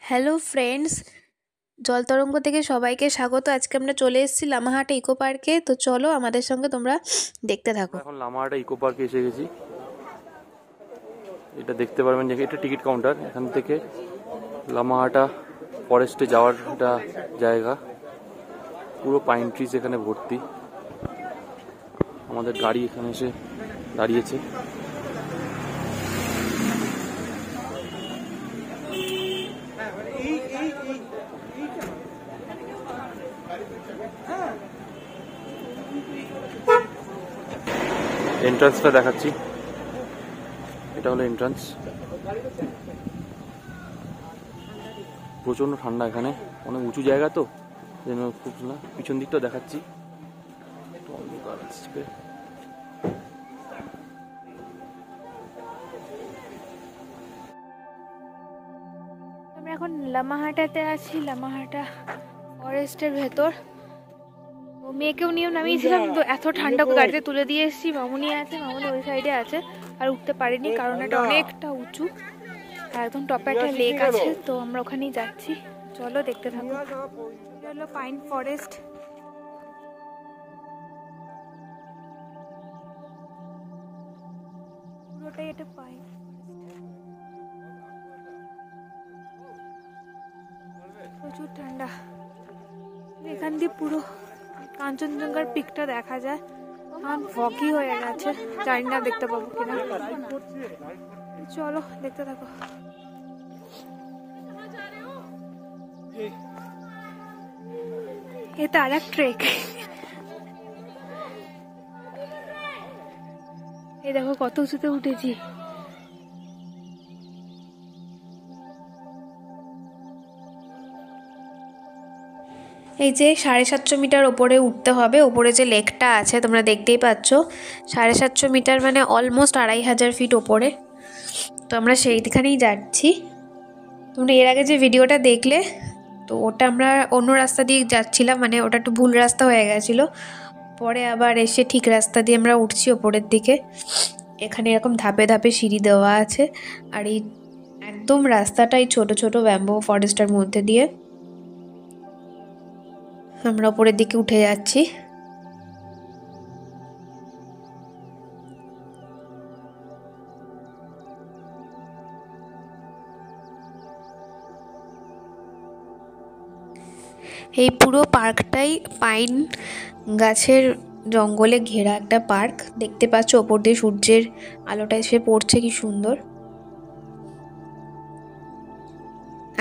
Hello friends, জলতরঙ্গ থেকে সবাইকে স্বাগত। আজকে আমরা চলে এসেছি লামাহাটা ইকো পার্কে। তো চলো আমাদের সঙ্গে তোমরা দেখতে থাকো। এখন লামাহাটা ইকো পার্কে এসে গেছি। এটা দেখতে পারবেন যে এটা টিকিট কাউন্টার। এখান থেকে লামাহাটা ফরেস্টে যাওয়ার একটা জায়গা। পুরো পাইন ট্রিজ এখানে ভর্তি। আমাদের গাড়ি এখানে এসে দাঁড়িয়েছে। এন্ট্রান্সটা দেখাচ্ছি। এটা হলো এন্ট্রান্স। প্রচন্ড ঠান্ডা এখানে, অনেক উঁচু জায়গা তো যেন খুব না। পিছন দিকটাও দেখাচ্ছি। আমরা এখন লামাহাটাতে আছি, লামাহাটা ফরেস্টের ভেতর। ও মেয়েকেও নিয়েও নামিয়েছিলাম, তো এত ঠান্ডা গাড়িতে তুলে দিয়ে এসেছি। মামুনি আছে, মামুনি ওই সাইডে আছে, আর উঠতে পারিনি কারণ এটা অনেকটা উঁচু। আর একদম টপে একটা লেক আছে, তো আমরা ওখানেই যাচ্ছি। চলো দেখতে থাকো। এটা হলো পাইন ফরেস্ট। পুরোটাই এটা পাইন। প্রচুর ঠান্ডা। এখান দিয়ে পুরো কাঞ্চনজঙ্ঘার পিকটা দেখা যায়। এখন ফগি হয়ে গেছে, জানি না দেখতে পাবো কিনা। চলো দেখতে থাকো। এটা আর এক ট্রেক। এই দেখো কত উঁচুতে উঠেছি। এই যে 750 মিটার ওপরে উঠতে হবে। ওপরে যে লেকটা আছে তোমরা দেখতেই পাচ্ছ, 750 মিটার মানে অলমোস্ট 2500 ফিট ওপরে। তো আমরা সেইখানেই যাচ্ছি। তোমরা এর আগে যে ভিডিওটা দেখলে, তো ওটা আমরা অন্য রাস্তা দিয়ে যাচ্ছিলাম, মানে ওটা একটু ভুল রাস্তা হয়ে গেছিলো। পরে আবার এসে ঠিক রাস্তা দিয়ে আমরা উঠছি ওপরের দিকে। এখানে এরকম ধাপে ধাপে সিঁড়ি দেওয়া আছে, আর এই একদম রাস্তাটাই ছোট ছোট ব্যাম্বো ফরেস্টের মধ্যে দিয়ে আমরা ওপরের দিকে উঠে যাচ্ছি। এই পুরো পার্কটাই পাইন গাছের জঙ্গলে ঘেরা একটা পার্ক। দেখতে পাচ্ছ ওপর দিয়ে সূর্যের আলোটা এসে পড়ছে, কি সুন্দর।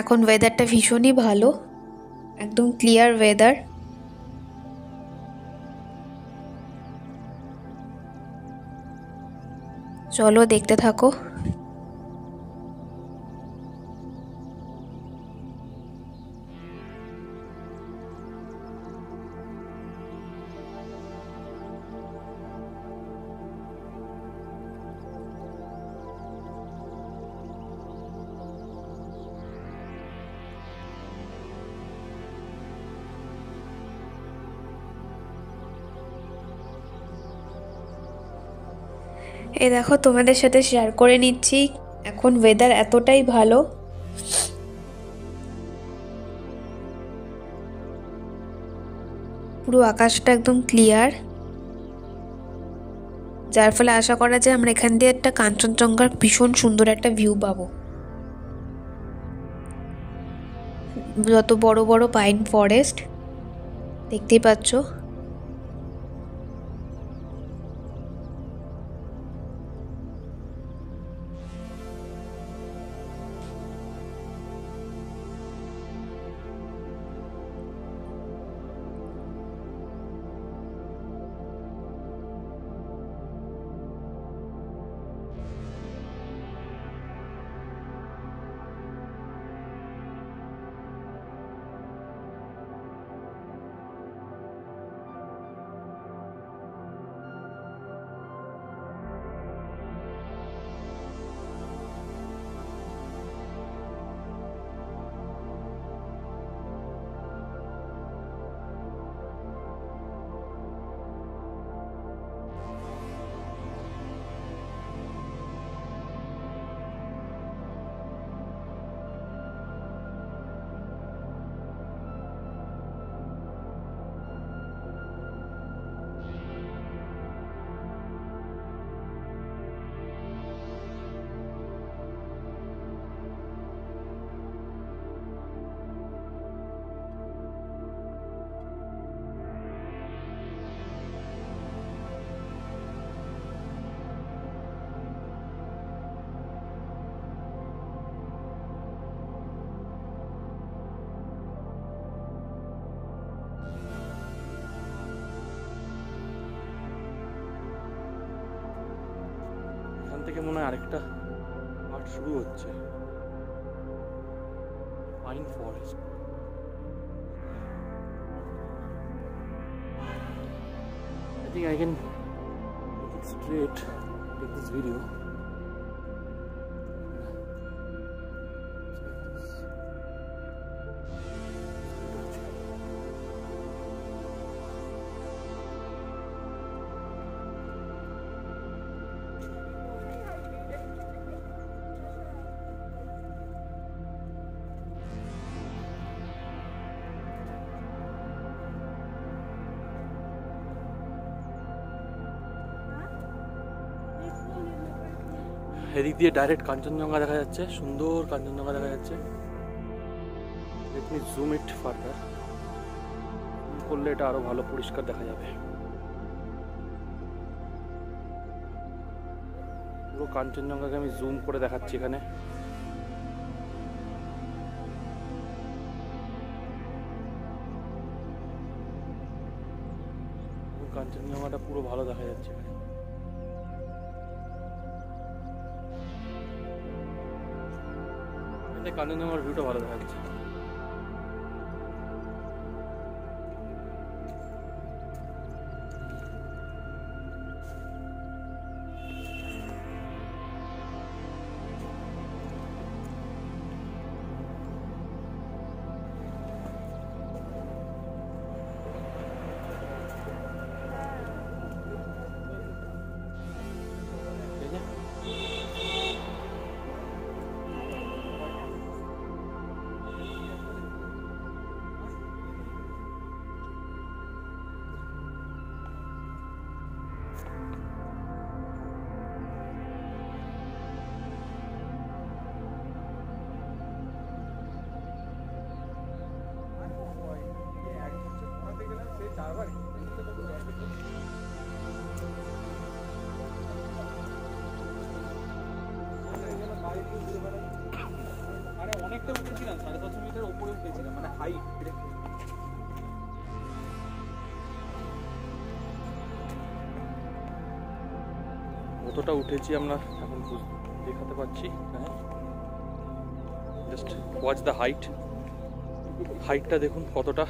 এখন ওয়েদারটা ভীষণই ভালো, একদম ক্লিয়ার ওয়েদার। চলো দেখতে থাকো। এই দেখো তোমাদের সাথে শেয়ার করে নিচ্ছি, এখন ওয়েদার এতটাই ভালো। পুরো আকাশটা একদম ক্লিয়ার, যার ফলে আশা করা যায় আমরা এখান দিয়ে একটা কাঞ্চনজঙ্ঘার ভীষণ সুন্দর একটা ভিউ পাবো। যত বড় বড় পাইন ফরেস্ট দেখতেই পাচ্ছ। থেকে মনে হয় আরেকটা পার্ট শুরু হচ্ছে, pine forest. I think I can make it straight, take this video. এদিক দিয়ে ডাইরেক্ট কাঞ্চনজঙ্ঘা দেখা যাচ্ছে, সুন্দর কাঞ্চনজঙ্ঘা দেখা যাচ্ছে। লেট মি জুম ইট ফার্দার, করলে এটা আরো ভালো পরিষ্কার দেখা যাবে। পুরো কাঞ্চনজঙ্ঘাকে আমি জুম করে দেখাচ্ছি এখানে। কাঞ্চনজঙ্ঘাটা পুরো ভালো দেখা যাচ্ছে এখানে। কাঞ্চনজঙ্ঘার ভিউটা ভালো দেখা যাচ্ছে। অনেকটা উঠেছিলাম, 550 মিটার উপরে উঠেছিলাম, মানে হাইট। কতটা উঠেছি আমরা এখন দেখাতে পাচ্ছি। জাস্ট ওয়াচ দ্য হাইট, হাইটটা দেখুন কতটা।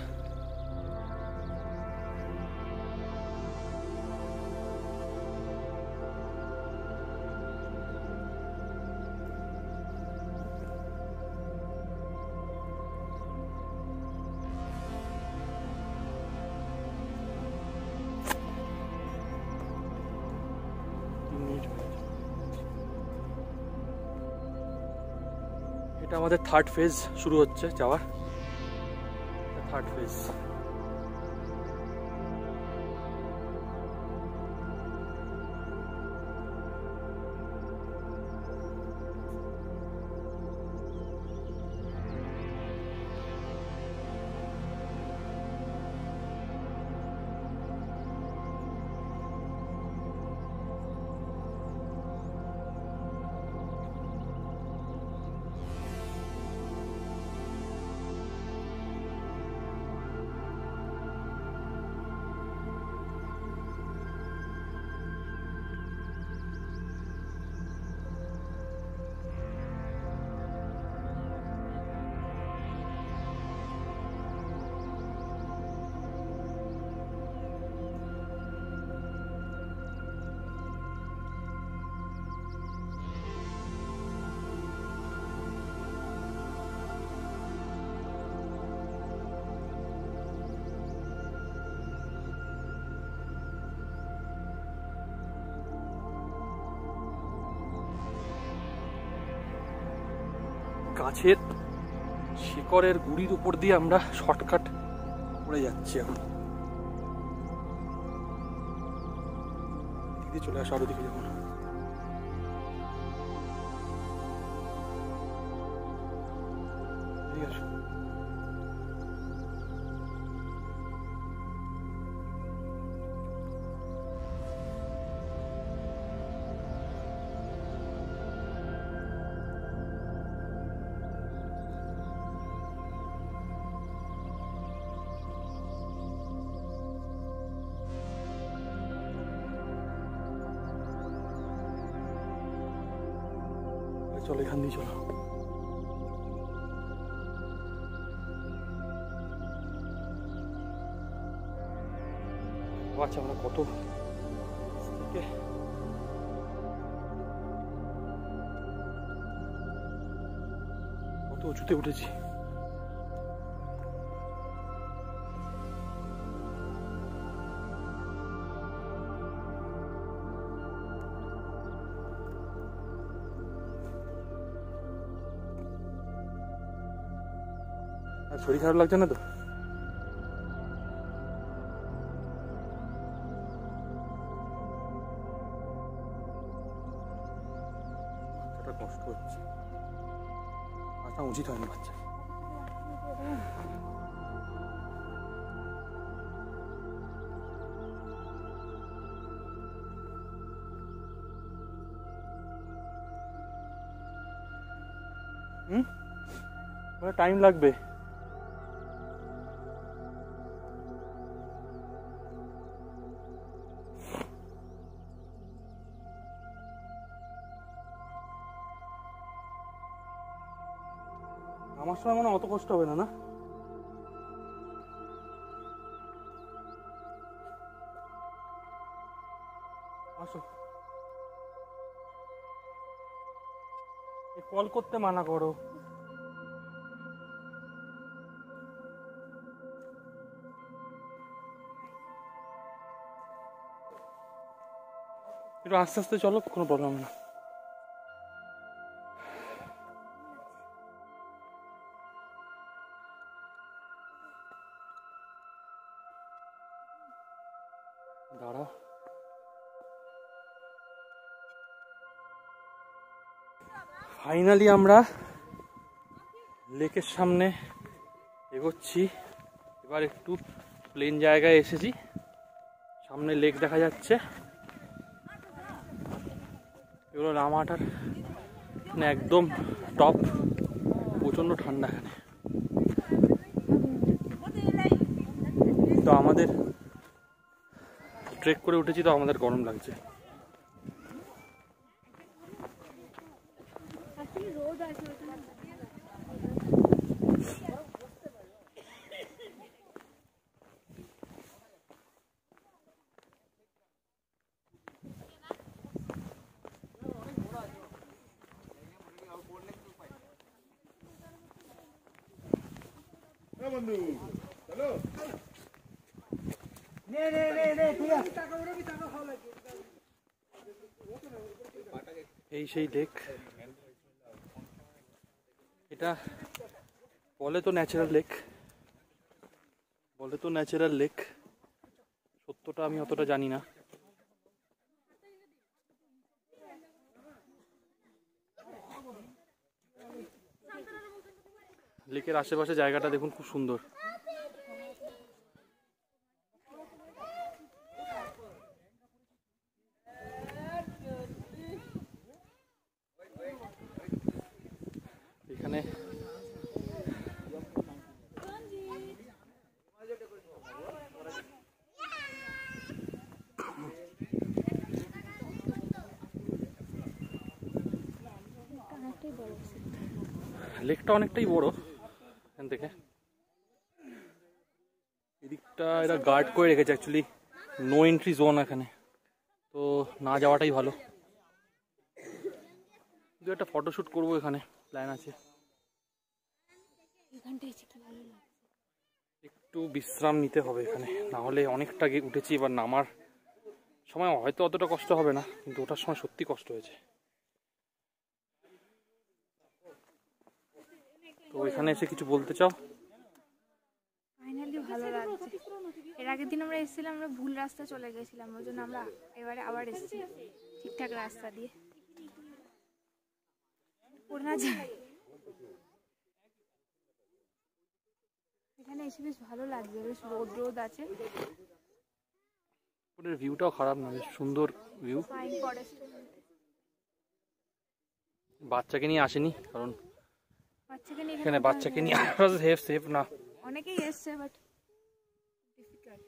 এটা আমাদের থার্ড ফেজ শুরু হচ্ছে যাওয়ার, থার্ড ফেজ। গাছের শিকড়ের গুড়ির উপর দিয়ে আমরা শর্টকাট করে যাচ্ছি এখন। দিদি চলে আসো, আরো দিকে যাবো না। চলো এখান দিয়ে চলো। আচ্ছা আমরা কত থেকে কত উঁচুতে উঠেছি। আর শরীর খারাপ লাগছে না তো? বাচ্চাটা কষ্ট হচ্ছে, আসা উচিত হয়নি বাচ্চা। টাইম লাগবে। আমার সময় মনে হয় অত কষ্ট হবে না, না? আসো, কল করতে মানা করো। একটু আস্তে আস্তে চলো, কোনো প্রবলেম না। দাঁড়াও, ফাইনালি আমরা লেকের সামনে এগোচ্ছি। এবার একটু প্লেন জায়গায় এসেছি, সামনে লেক দেখা যাচ্ছে। এগুলো রামাটার একদম টপ, প্রচণ্ড ঠান্ডা এখানে। তো আমাদের ট্রেক করে উঠেছি, তো আমাদের গরম লাগছে। এই সেই লেক, এটা বলে তো ন্যাচারাল লেক, সত্যটা আমি অতটা জানি না। লেকের আশেপাশে জায়গাটা দেখুন, খুব সুন্দর। এখানে লেকটা অনেকটাই বড়। এখান থেকে এদিকটা এরা গার্ড করে রেখেছে, অ্যাকচুয়ালি নো এন্ট্রি জোন এখানে, তো না যাওয়াটাই ভালো। দু একটা ফটোশ্যুট করবো, এখানে প্ল্যান আছে। একটু বিশ্রাম নিতে হবে এখানে, না হলে অনেকটা উঠেছি। এবার নামার সময় হয়তো অতটা কষ্ট হবে না, কিন্তু ওঠার সময় সত্যি কষ্ট হয়েছে। তো এখানে এসে কিছু বলতে চাও? ফাইনালি ভালো লাগছে। এর আগের দিন আমরা এসেছিলাম, আমরা ভুল রাস্তা চলে গেছিলাম, ওই জন্য আমরা এবারে আবার এসেছি ঠিকঠাক রাস্তা দিয়ে। পড়না যায়, এখানে এসে বেশ ভালো লাগছে, বেশ রোদ রোদ আছে। ভিউটাও খারাপ না, বেশ সুন্দর ভিউ। Fine forest. বাচ্চাকে নিয়ে আসেনি, কারণ বাচ্চাকে নিয়ে এখানে বাচ্চাকে নিয়ে আসা সেফ না। অনেকেই এসছে, বাট ডিফিকাল্ট।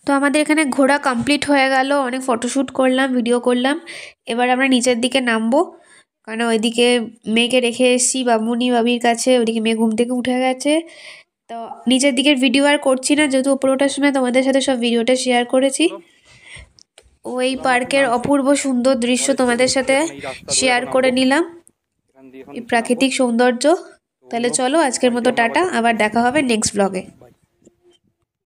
তো আমাদের এখানে ঘোরা কমপ্লিট হয়ে গেল, অনেক ফটোশ্যুট করলাম, ভিডিও করলাম। এবার আমরা নিচের দিকে নামবো, কারণ ওইদিকে মেয়েকে রেখে এসেছি বাবুনি বাবির কাছে, ওইদিকে মেয়ে ঘুম থেকে উঠে গেছে। তো নিচের দিকের ভিডিও আর করছি না, যেহেতু ওপরে ওঠার সময় তোমাদের সাথে সব ভিডিওটা শেয়ার করেছি। ওই পার্কের অপূর্ব সুন্দর দৃশ্য তোমাদের সাথে শেয়ার করে নিলাম, এই প্রাকৃতিক সৌন্দর্য। তাহলে চলো আজকের মতো টাটা, আবার দেখা হবে নেক্সট ব্লগে।